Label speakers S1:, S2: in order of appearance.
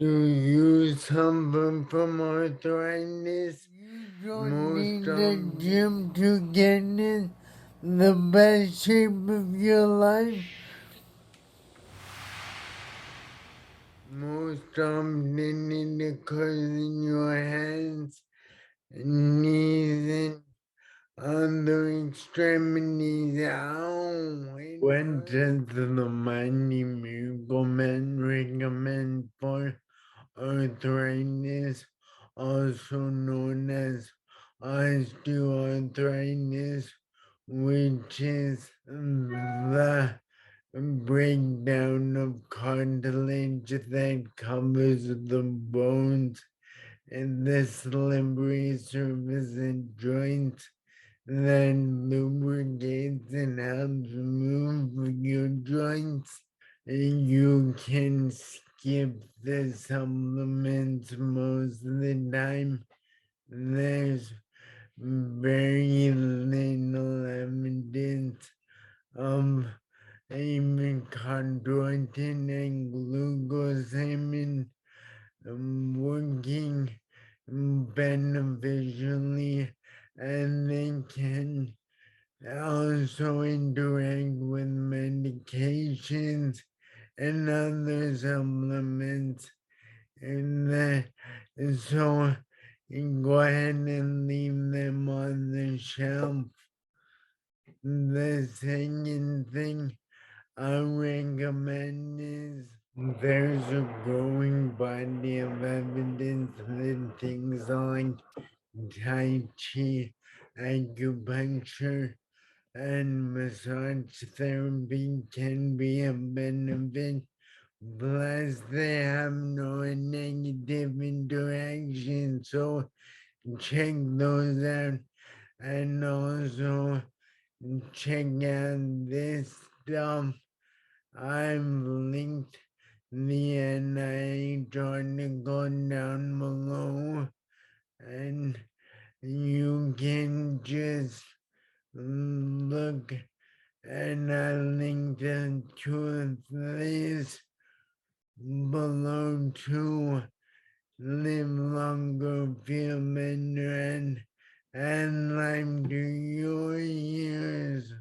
S1: Do you suffer from arthritis?
S2: You don't need the gym to get in the best shape of your life.
S1: Most often in the in your hands, knees, and other extremities. Ow! When does the Mighty Miracle Man recommend for arthritis, also known as osteoarthritis, which is the breakdown of cartilage that covers the bones and the slippery surface and joints that lubricates and helps move your joints. You can skip the supplements most of the time. There's very little evidence of even chondroitin and glucosamine working beneficially, and they can also interact with medications and other supplements. And so you go ahead and leave them on the shelf. The second thing I recommend is there's a growing body of evidence that things like Tai Chi, acupuncture, and massage therapy can be a benefit. Plus, they have no negative interaction, so check those out. And also check out this stuff. I've linked the NIH article down below, and you can just look, and I linked to this below to live longer, feel better, and life to your years.